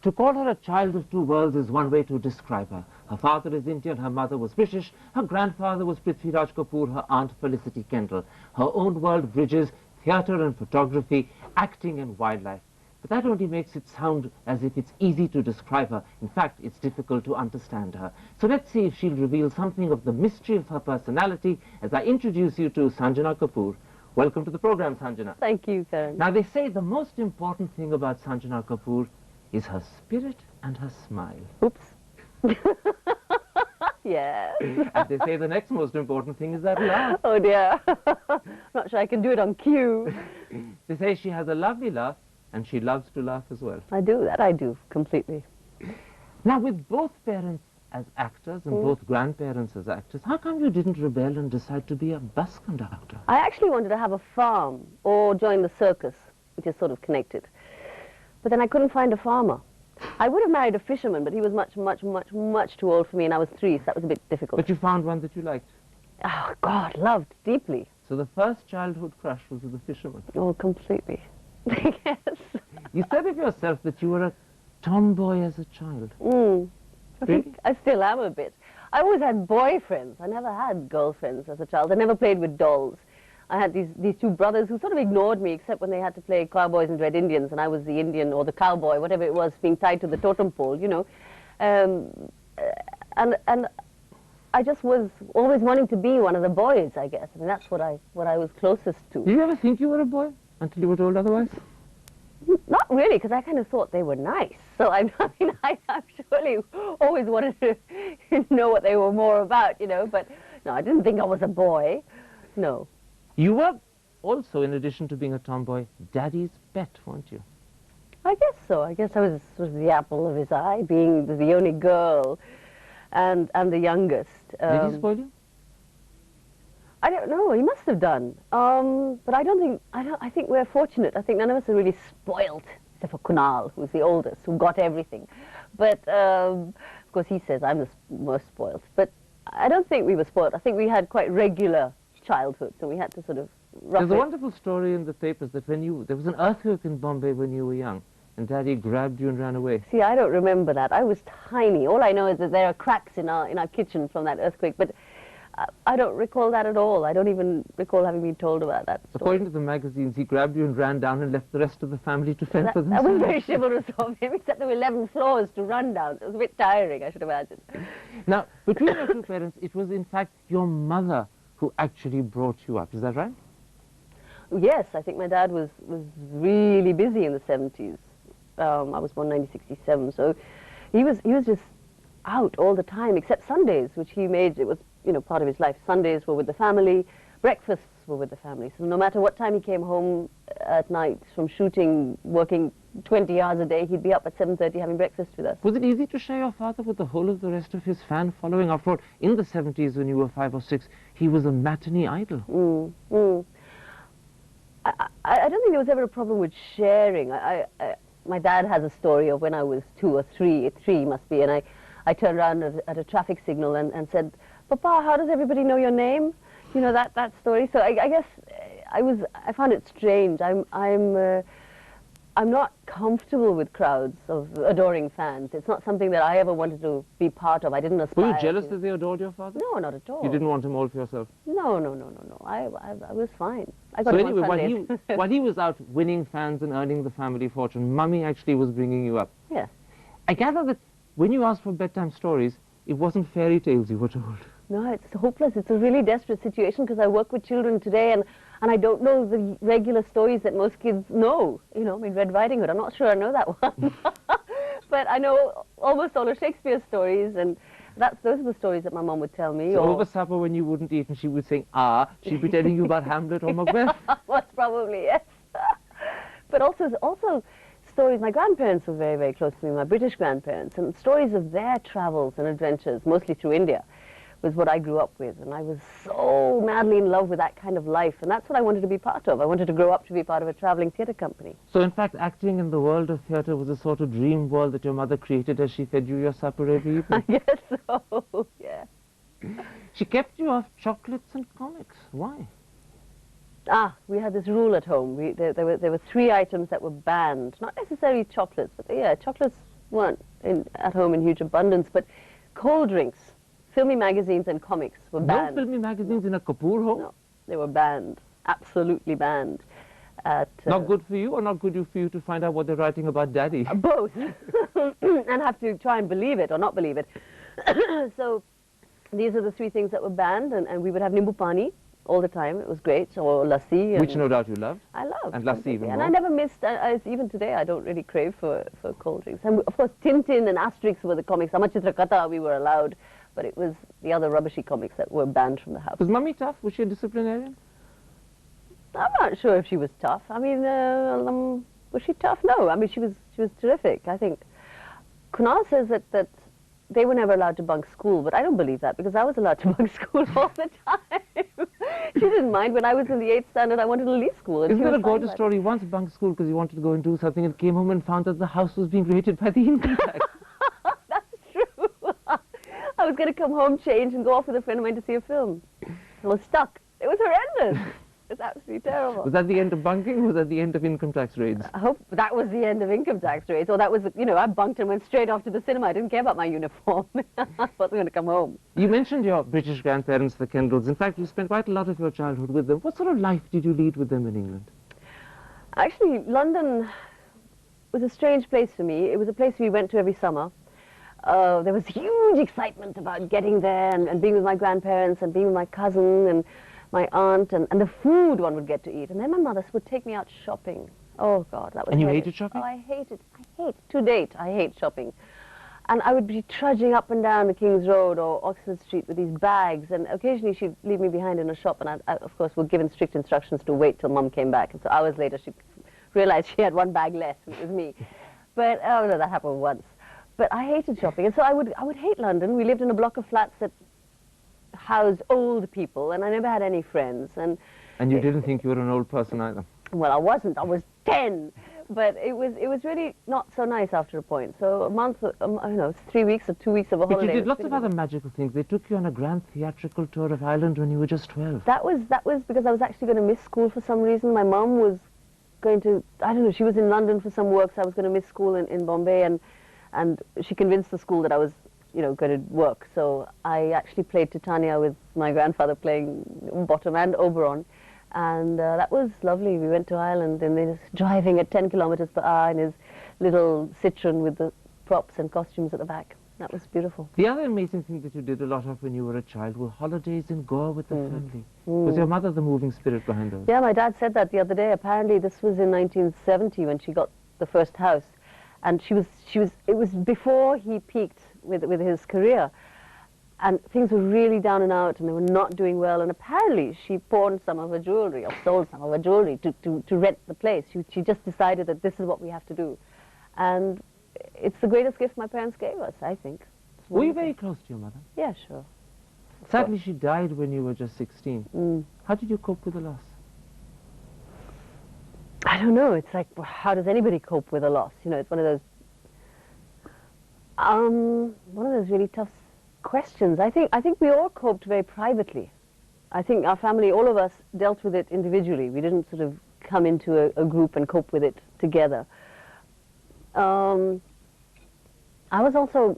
To call her a child of two worlds is one way to describe her. Her father is Indian, her mother was British, her grandfather was Prithviraj Kapoor, her aunt Felicity Kendall. Her own world bridges theatre and photography, acting and wildlife. But that only makes it sound as if it's easy to describe her. In fact, it's difficult to understand her. So let's see if she'll reveal something of the mystery of her personality as I introduce you to Sanjana Kapoor. Welcome to the program, Sanjana. Thank you, Karan. Now, they say the most important thing about Sanjana Kapoor is her spirit and her smile. Oops. Yes. And they say the next most important thing is that laugh. Oh dear. Not sure I can do it on cue. They say she has a lovely laugh and she loves to laugh as well. I do, completely. Now, with both parents as actors and both grandparents as actors, how come you didn't rebel and decide to be a bus conductor? I actually wanted to have a farm or join the circus, which is sort of connected. But then I couldn't find a farmer. I would have married a fisherman, but he was much too old for me, and I was 3, so that was a bit difficult. But you found one that you liked? Oh, God, loved deeply. So the first childhood crush was with the fisherman? Oh, completely. Yes. You said of yourself that you were a tomboy as a child. I think I still am a bit. I always had boyfriends. I never had girlfriends as a child. I never played with dolls. I had these two brothers who sort of ignored me, except when they had to play cowboys and red Indians, and I was the Indian or the cowboy, whatever it was, being tied to the totem pole, you know. And I just was always wanting to be one of the boys, I guess. I mean, that's what I was closest to. Did you ever think you were a boy until you were told otherwise? Not really, because I kind of thought they were nice. So I mean, I surely always wanted to know what they were more about, you know. But no, I didn't think I was a boy. No. You were also, in addition to being a tomboy, Daddy's pet, weren't you? I guess so. I guess I was sort of the apple of his eye, being the only girl and the youngest. Did he spoil you? I don't know. He must have done. But I think we're fortunate. I think none of us are really spoilt, except for Kunal, who's the oldest, who got everything. But of course, he says I'm the most spoilt. But I don't think we were spoilt. I think we had quite regular childhood, so we had to sort of rough There's a wonderful story in the papers that there was an earthquake in Bombay when you were young, and Daddy grabbed you and ran away. See, I don't remember that. I was tiny. All I know is that there are cracks in our kitchen from that earthquake, but I don't recall that at all. I don't even recall having been told about that story. According to the magazines, he grabbed you and ran down and left the rest of the family to fend for That themselves. was very chivalrous of him, except there were 11 floors to run down. It was a bit tiring, I should imagine. Now, between your two parents, it was in fact your mother who actually brought you up. Is that right? Yes, I think my dad was really busy in the 70s. I was born in 1967, so he was just out all the time, except Sundays, which he made, it was, you know, part of his life. Sundays were with the family, breakfasts were with the family. So no matter what time he came home at night from shooting, working 20 hours a day, he'd be up at 7:30 having breakfast with us. Was it easy to share your father with the whole of the rest of his fan following? After all, in the 70s when you were 5 or 6, he was a matinee idol. I don't think there was ever a problem with sharing. My dad has a story of when I was 2 or 3, 3 must be, and I turned around at a traffic signal and said, "Papa, how does everybody know your name?" You know, that story. So I guess I found it strange. I'm not comfortable with crowds of adoring fans. It's not something that I ever wanted to be part of. I didn't aspire. Were you jealous that they adored your father? No, not at all. You didn't want him all for yourself? No. I was fine. I got So him on anyway, Sundays. while he was out winning fans and earning the family fortune, Mummy actually was bringing you up. Yes. I gather that when you asked for bedtime stories, it wasn't fairy tales you were told. No, it's hopeless. It's a really desperate situation because I work with children today and I don't know the regular stories that most kids know. You know, I mean, Red Riding Hood, I'm not sure I know that one. But I know almost all of Shakespeare's stories, and those are the stories that my mom would tell me. So over supper when you wouldn't eat and she would sing, she'd be telling you about Hamlet or Macbeth? Most probably, yes. But also stories, my grandparents were very, very close to me, my British grandparents, and stories of their travels and adventures, mostly through India, was what I grew up with. And I was so madly in love with that kind of life, and that's what I wanted to be part of. I wanted to grow up to be part of a traveling theatre company. So in fact, acting in the world of theatre was a sort of dream world that your mother created as she fed you your supper every evening? I guess so, yeah. She kept you off chocolates and comics. Why? We had this rule at home. There were 3 items that were banned. Not necessarily chocolates, but yeah, chocolates weren't at home in huge abundance, but cold drinks, filmy magazines and comics were banned. No filmy magazines in a Kapoor home? No, they were banned, absolutely banned. Not good for you, or not good for you to find out what they're writing about Daddy? Both. And have to try and believe it or not believe it. So these are the three things that were banned, and we would have nimbu pani all the time. It was great, or lassi. Which no doubt you loved. I loved. And lassi even more. And I never missed, even today, I don't really crave for cold drinks. And of course, Tintin and Asterix were the comics. Amachitra Katha we were allowed, but it was the other rubbishy comics that were banned from the house. Was Mummy tough? Was she a disciplinarian? I'm not sure if she was tough. I mean, was she tough? No. I mean, she was terrific. I think Kunal says that they were never allowed to bunk school, but I don't believe that, because I was allowed to bunk school all the time. She didn't mind. When I was in the 8th standard, I wanted to leave school. Isn't there a gorgeous story? He once bunked school because he wanted to go and do something, and came home and found that the house was being raided by the income tax. That's true. I was going to come home, change, and go off with a friend of mine to see a film. I was stuck. It was horrendous. It's absolutely terrible. Was that the end of bunking, or was that the end of income tax raids? I hope that was the end of income tax raids. Or that was, I bunked and went straight off to the cinema. I didn't care about my uniform. I wasn't going to come home. You mentioned your British grandparents, the Kendalls. In fact, you spent quite a lot of your childhood with them. What sort of life did you lead with them in England? Actually, London was a strange place for me. It was a place we went to every summer. There was huge excitement about getting there and being with my grandparents and being with my cousin and my aunt, and the food one would get to eat. And then my mother would take me out shopping. Oh, God, that was And you hellish. hated shopping? Oh, I hate, to date, I hate shopping. And I would be trudging up and down the King's Road or Oxford Street with these bags, and occasionally she'd leave me behind in a shop, and I of course, were given strict instructions to wait till Mum came back. And so hours later, she realized she had one bag less, and it was me. But, oh, no, that happened once. But I hated shopping, and so I would hate London. We lived in a block of flats that housed old people, and I never had any friends. And you didn't think you were an old person either? Well, I wasn't. I was 10. But it was really not so nice after a point. So a month, I don't know, 3 weeks or 2 weeks of a holiday. But you did lots of other magical things. They took you on a grand theatrical tour of Ireland when you were just 12. That was because I was actually going to miss school for some reason. My mum was going to, I don't know, she was in London for some work, so I was going to miss school in Bombay, and she convinced the school that I was, going to work. So I actually played Titania with my grandfather playing Bottom and Oberon. And that was lovely. We went to Ireland, and they was driving at 10 kilometers per hour in his little Citroen with the props and costumes at the back. That was beautiful. The other amazing thing that you did a lot of when you were a child were holidays in Goa with the family. Was your mother the moving spirit behind those? Yeah, my dad said that the other day. Apparently this was in 1970 when she got the first house. And it was before he peaked with his career. And things were really down and out, and they were not doing well. And apparently she pawned some of her jewelry, or sold some of her jewelry to rent the place. She just decided that this is what we have to do. And it's the greatest gift my parents gave us, I think. Were you very close to your mother? Yeah, sure. Sadly, she died when you were just 16. How did you cope with the loss? I don't know. It's like, how does anybody cope with a loss? It's one of those really tough questions. I think we all coped very privately. I think our family, all of us, dealt with it individually. We didn't sort of come into a group and cope with it together. I was also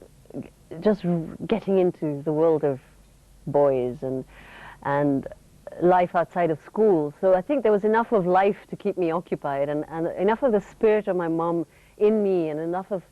just getting into the world of boys and life outside of school. So I think there was enough of life to keep me occupied, and enough of the spirit of my mom in me, and enough of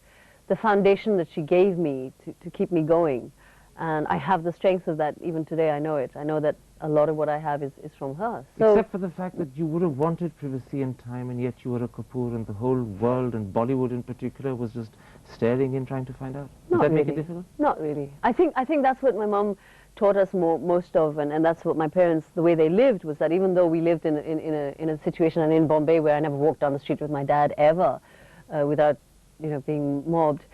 the foundation that she gave me to keep me going. And I have the strength of that even today. I know it. I know that a lot of what I have is from her. So, except for the fact that you would have wanted privacy and time, and yet you were a Kapoor, and the whole world, and Bollywood in particular, was just staring in, trying to find out. Did that make it difficult? Not really. I think that's what my mom taught us most of, and that's what my parents, the way they lived, was that even though we lived in a situation, and in Bombay where I never walked down the street with my dad ever, without being mobbed,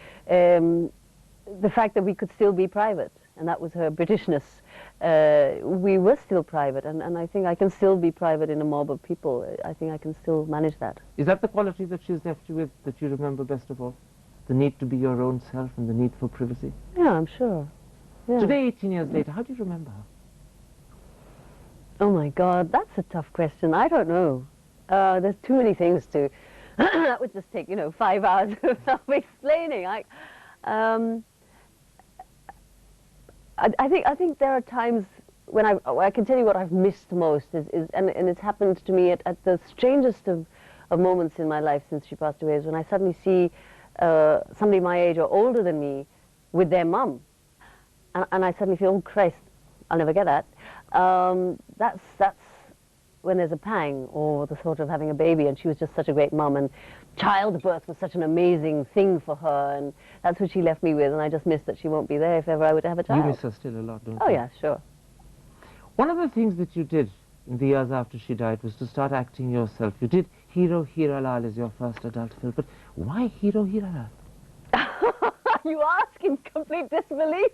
the fact that we could still be private, and that was her Britishness. We were still private, and I think I can still be private in a mob of people. I think I can still manage that. Is that the quality that she's left you with, that you remember best of all? The need to be your own self and the need for privacy? Yeah, I'm sure. Yeah. Today, 18 years later, how do you remember her? Oh my God, that's a tough question. I don't know. There's too many things to That would just take, 5 hours of explaining. I think there are times when I can tell you what I've missed most and it's happened to me at the strangest of moments in my life since she passed away, is when I suddenly see somebody my age or older than me with their mum, and I suddenly feel, oh Christ, I'll never get that. That's when there's a pang, or the thought of having a baby, and she was just such a great mum, and childbirth was such an amazing thing for her, and that's what she left me with, and I just miss that she won't be there if ever I were to have a child. You miss her still a lot, don't you? Oh yeah, sure. One of the things that you did in the years after she died was to start acting yourself. You did Hero Hero Lal as your first adult film, but why Hero Hero Lal? You ask in complete disbelief.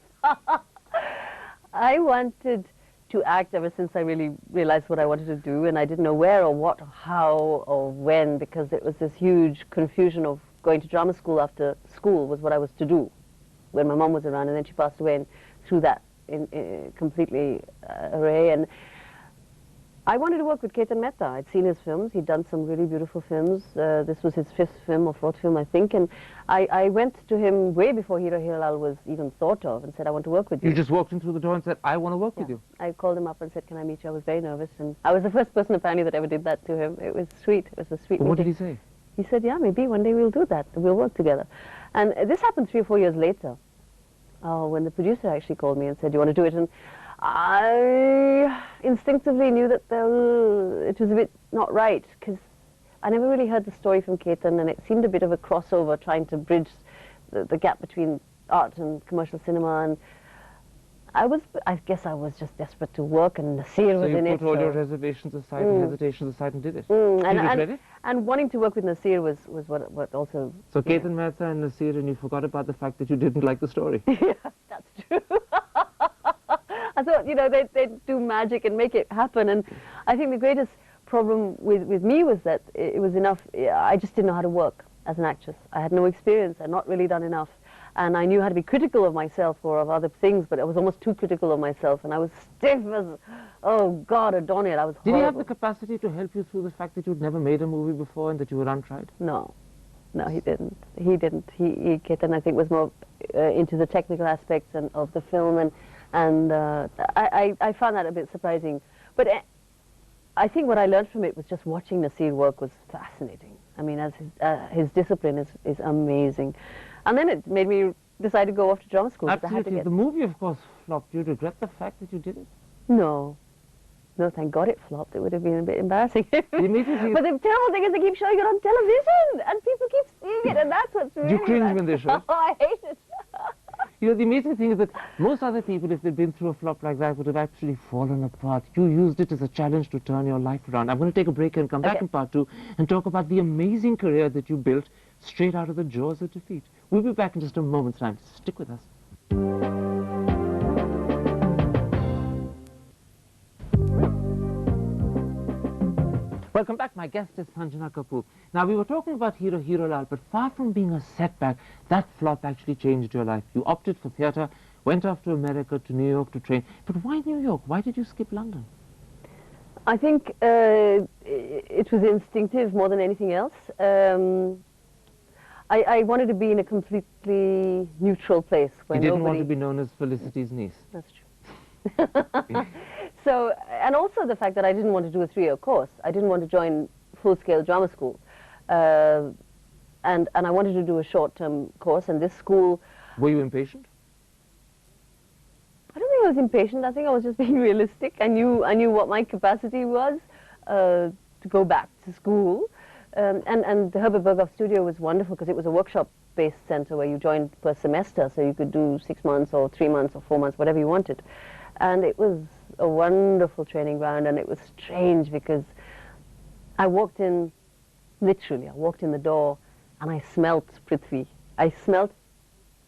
I wanted to act ever since I really realized what I wanted to do, and I didn't know where or what or how or when, because it was this huge confusion of going to drama school after school was what I was to do when my mom was around, and then she passed away, and through that in completely array. And I wanted to work with Ketan Mehta. I'd seen his films. He'd done some really beautiful films. This was his 5th film or 4th film, I think. And I went to him way before Hero Hero Lal was even thought of and said, I want to work with you. You just walked in through the door and said, I want to work with you. I called him up and said, can I meet you? I was very nervous. And I was the first person apparently that ever did that to him. It was sweet. It was a sweet What did meeting. he say? He said, yeah, maybe one day we'll do that. We'll work together. And this happened 3 or 4 years later, when the producer actually called me and said, do you want to do it? And I instinctively knew that it was a bit not right, because I never really heard the story from Ketan, and it seemed a bit of a crossover, trying to bridge the gap between art and commercial cinema. And I guess I was just desperate to work, and Nasir was in it. So you put all your reservations aside and hesitations aside and did it. You regret it? And wanting to work with Nasir was what also... So Ketan Mehta and Nasir, and you forgot about the fact that you didn't like the story. Yeah, that's true. I thought, they'd do magic and make it happen. And I think the greatest problem with me was that it was enough. I just didn't know how to work as an actress. I had no experience. I'd not really done enough. And I knew how to be critical of myself or of other things, but I was almost too critical of myself. And I was stiff as, oh God, a doornail. I was horrible. Did he have the capacity to help you through the fact that you'd never made a movie before and that you were untried? No. No, he didn't. He didn't. Ketan, I think, was more into the technical aspects of the film, and I found that a bit surprising. But I think what I learned from it was just watching Nasir work was fascinating. I mean, as his discipline is amazing. And then it made me decide to go off to drama school. Absolutely. The movie, of course, flopped. Do you regret the fact that you did it? No. No, thank God it flopped. It would have been a bit embarrassing. But the terrible thing is they keep showing it on television, and people keep seeing it, and that's what's really... Do you cringe when they show it? Oh, I hate it. The amazing thing is that most other people, if they'd been through a flop like that, would have actually fallen apart. You used it as a challenge to turn your life around. I'm going to take a break and come back in part 2 and talk about the amazing career that you built straight out of the jaws of defeat. We'll be back in just a moment's time. Stick with us. Welcome back. My guest is Sanjana Kapoor. Now, we were talking about Hero Hero Lal, but far from being a setback, that flop actually changed your life. You opted for theatre, went off to America, to New York to train. But why New York? Why did you skip London? I think it was instinctive more than anything else. I wanted to be in a completely neutral place where You didn't want to be known as Felicity's niece. That's true. So, and also the fact that I didn't want to do a 3-year course. I didn't want to join full-scale drama school. And I wanted to do a short-term course, and this school... Were you impatient? I don't think I was impatient. I think I was just being realistic. I knew what my capacity was to go back to school. And the Herbert Berghoff studio was wonderful because it was a workshop-based center where you joined per semester, so you could do 6 months or 3 months or 4 months, whatever you wanted. And it was a wonderful training ground, and it was strange because I walked in, literally, I walked in the door and I smelt Prithvi. I smelt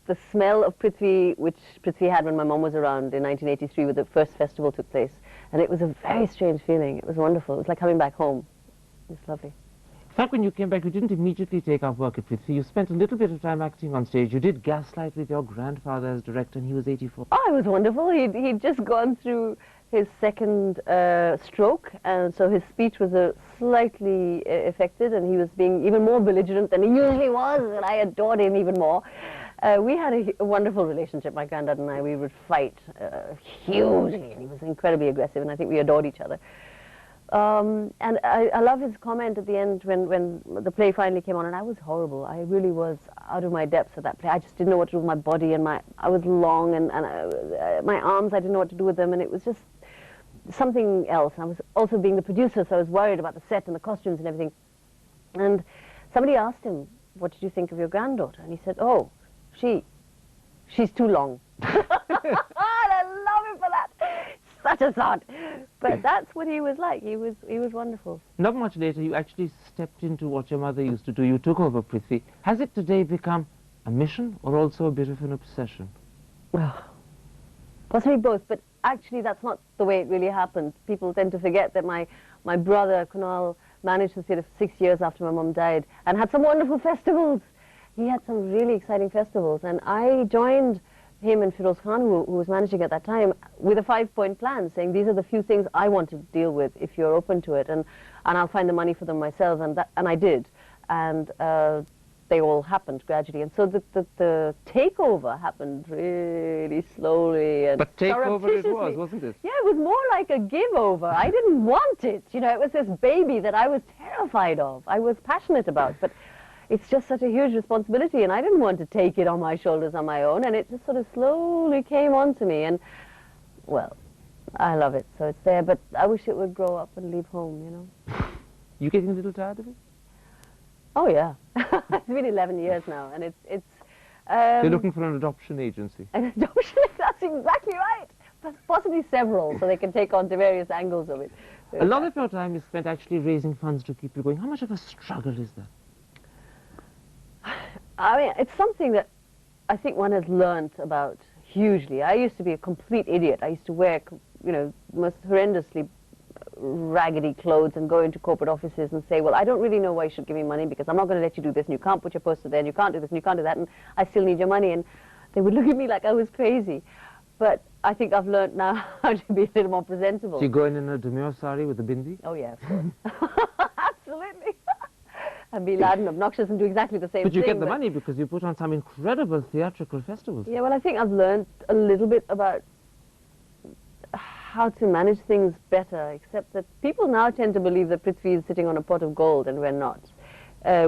the smell of Prithvi, which Prithvi had when my mom was around in 1983 when the first festival took place. And it was a very strange feeling. It was wonderful. It was like coming back home. It was lovely. In fact, when you came back, you didn't immediately take up work at Prithvi. You spent a little bit of time acting on stage. You did Gaslight with your grandfather as director, and he was 84. Oh, it was wonderful. He'd just gone through his second stroke, and so his speech was slightly affected, and he was being even more belligerent than he usually was, and I adored him even more. We had a wonderful relationship, my granddad and I. We would fight hugely, and he was incredibly aggressive, and I think we adored each other. And I love his comment at the end when the play finally came on, and I was horrible. I really was out of my depths at that play. I just didn't know what to do with my body, and I was long, and my arms, I didn't know what to do with them, and it was just something else. I was also being the producer, so I was worried about the set and the costumes and everything. And somebody asked him, "What did you think of your granddaughter?" And he said, "Oh, she's too long." And I love him for that. Such a sod. But that's what he was like. He was wonderful. Not much later, you actually stepped into what your mother used to do. You took over Prithvi. Has it today become a mission or also a bit of an obsession? Well, possibly both, but actually that's not the way it really happened. People tend to forget that my brother, Kunal, managed the theatre for 6 years after my mum died and had some wonderful festivals. He had some really exciting festivals, and I joined him and Firoz Khan, who was managing at that time, with a 5-point plan, saying these are the few things I want to deal with if you're open to it, and I'll find the money for them myself, and I did, and they all happened gradually, and so the takeover happened really slowly and But takeover it was, wasn't it? Yeah, it was more like a give-over. I didn't want it, you know, it was this baby that I was terrified of, I was passionate about, but it's just such a huge responsibility, and I didn't want to take it on my shoulders on my own, and it just sort of slowly came onto me, and, well, I love it, so it's there, but I wish it would grow up and leave home, you know. You getting a little tired of it? Oh, yeah. It's been 11 years now, and it's... You're looking for an adoption agency. An adoption, that's exactly right. But possibly several, so they can take on the various angles of it. A lot of your time is spent actually raising funds to keep you going. How much of a struggle is that? I mean, it's something that I think one has learnt about hugely. I used to be a complete idiot. I used to wear, you know, most horrendously raggedy clothes and go into corporate offices and say, well, I don't really know why you should give me money because I'm not going to let you do this, and you can't put your poster there, and you can't do this, and you can't do that, and I still need your money. And they would look at me like I was crazy. But I think I've learnt now how to be a little more presentable. So you go in a demure sari with a bindi? Oh, yeah, of course. Absolutely. And be loud and obnoxious and do exactly the same thing. But you get the money because you put on some incredible theatrical festivals. Yeah, well, I think I've learned a little bit about how to manage things better, except that people now tend to believe that Prithvi is sitting on a pot of gold, and we're not.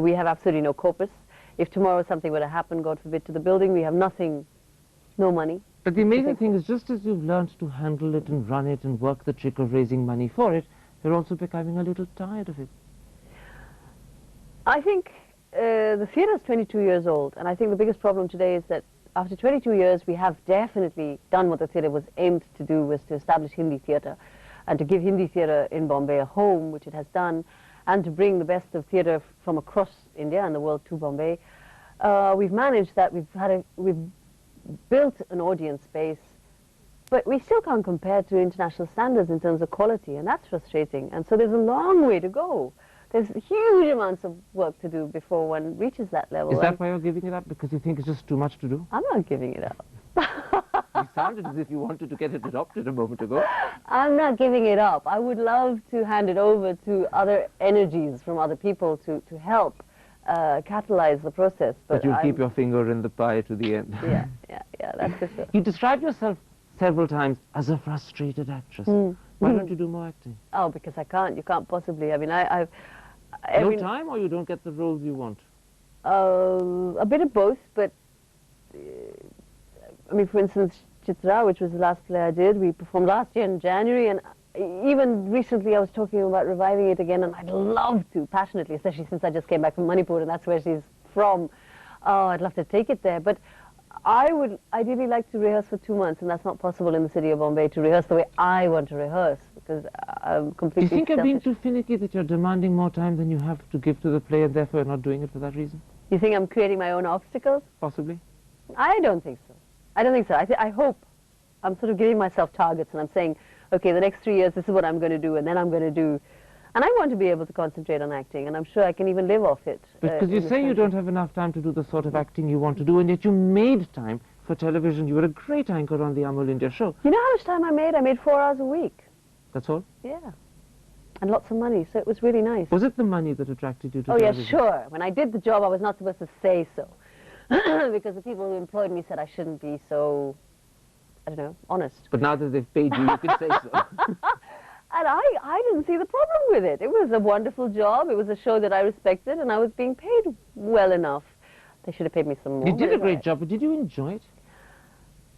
We have absolutely no corpus. If tomorrow something were to happen, God forbid, to the building, we have nothing, no money. But the amazing thing is, just as you've learned to handle it and run it and work the trick of raising money for it, you're also becoming a little tired of it. I think the theatre is 22 years old, and I think the biggest problem today is that after 22 years, we have definitely done what the theatre was aimed to do, was to establish Hindi theatre and to give Hindi theatre in Bombay a home, which it has done, and to bring the best of theatre from across India and the world to Bombay. We've managed that. We've built an audience base, but we still can't compare to international standards in terms of quality, and that's frustrating. And so there's a long way to go. There's huge amounts of work to do before one reaches that level. Is that why you're giving it up? Because you think it's just too much to do? I'm not giving it up. You sounded as if you wanted to get it adopted a moment ago. I'm not giving it up. I would love to hand it over to other energies from other people to help catalyze the process. But you'll keep your finger in the pie to the end. Yeah, that's for sure. You described yourself several times as a frustrated actress. Why don't you do more acting? Oh, because I can't. You can't possibly. I mean, No time, or you don't get the roles you want? A bit of both, but I mean, for instance, Chitra, which was the last play I did, we performed last year in January, and even recently I was talking about reviving it again, and I'd love to, passionately, especially since I just came back from Manipur, and that's where she's from. Oh, I'd love to take it there, but I would ideally like to rehearse for 2 months, and that's not possible in the city of Bombay, to rehearse the way I want to rehearse, because I'm completely Do you think you're being selfish. too finicky, that you're demanding more time than you have to give to the play, and therefore you're not doing it for that reason? You think I'm creating my own obstacles? Possibly. I don't think so. I don't think so. I hope. I'm sort of giving myself targets, and I'm saying, okay, the next 3 years, this is what I'm going to do, and then I'm going to do. And I want to be able to concentrate on acting, and I'm sure I can even live off it. Because you say you don't have enough time to do the sort of acting you want to do, and yet you made time for television. You were a great anchor on the Amul India show. You know how much time I made? I made 4 hours a week. That's all? Yeah. And lots of money, so it was really nice. Was it the money that attracted you to Oh, television? yes, sure. When I did the job, I was not supposed to say so. Because the people who employed me said I shouldn't be so, I don't know, honest. But now that they've paid you, you can say so. And I didn't see the problem with it. It was a wonderful job. It was a show that I respected, and I was being paid well enough. They should have paid me some more. You did a great job, but did you enjoy it?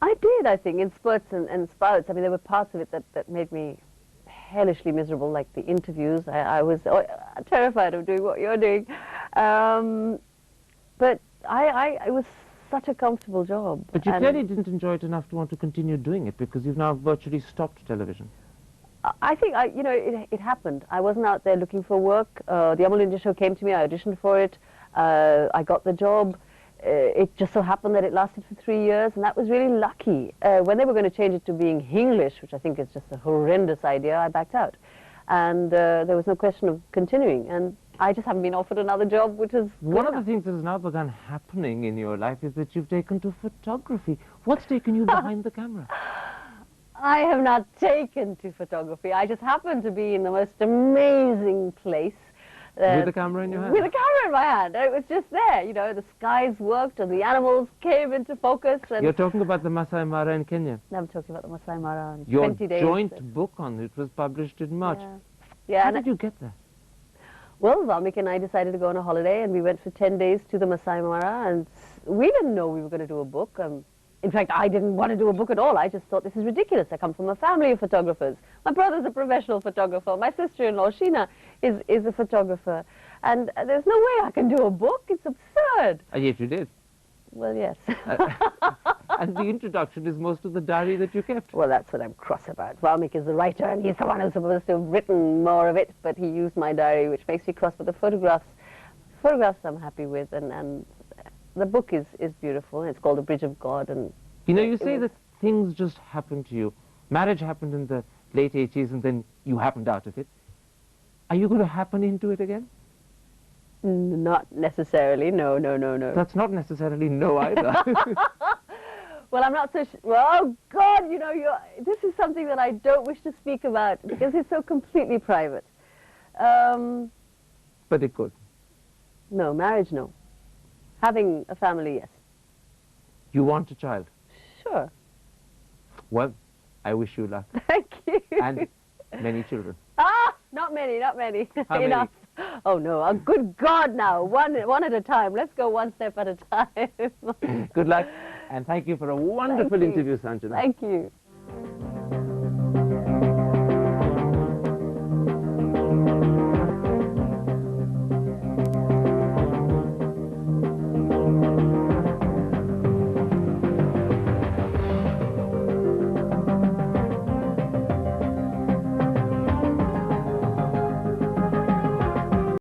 I did, I think, in spurts and spouts. I mean, there were parts of it that made me hellishly miserable, like the interviews. I was terrified of doing what you're doing. But it was such a comfortable job. But you clearly didn't enjoy it enough to want to continue doing it, because you've now virtually stopped television. I think, you know, it happened. I wasn't out there looking for work. The Amul India show came to me. I auditioned for it. I got the job. It just so happened that it lasted for 3 years, and that was really lucky. When they were going to change it to being Hinglish, which I think is just a horrendous idea, I backed out. And there was no question of continuing. And I just haven't been offered another job, which is One of the things that has now begun happening in your life is that you've taken to photography. What's taken you behind the camera? I have not taken to photography. I just happened to be in the most amazing place. With a camera in your hand? With a camera in my hand. It was just there, you know, the skies worked and the animals came into focus. And You're talking about the Masai Mara in Kenya? No, I'm talking about the Masai Mara in Your 20 days. joint book on it was published in March. Yeah. How did you get there? Well, Valmik and I decided to go on a holiday, and we went for 10 days to the Masai Mara, and we didn't know we were going to do a book. In fact, I didn't want to do a book at all. I just thought, this is ridiculous. I come from a family of photographers. My brother's a professional photographer. My sister-in-law, Sheena, is a photographer. And there's no way I can do a book. It's absurd. And yet you did. Well, yes. And the introduction is most of the diary that you kept. Well, that's what I'm cross about. Valmik is the writer, and he's the one who's supposed to have written more of it, but he used my diary, which makes me cross. But the photographs I'm happy with, and the book is beautiful. It's called The Bridge of God. And you know, you say that things just happened to you. Marriage happened in the late 80s, and then you happened out of it. Are you going to happen into it again? Not necessarily. No. That's not necessarily no either. Well, I'm not so well, oh, God, you know, this is something that I don't wish to speak about because it's so completely private. But it could. No, marriage, no. Having a family, yes. You want a child? Sure. Well, I wish you luck. Thank you. And many children. Not many. How Enough. many? Oh, no. Oh, good God, now. One at a time. Let's go one step at a time. Good luck, and thank you for a wonderful interview, Sanjana. Thank you.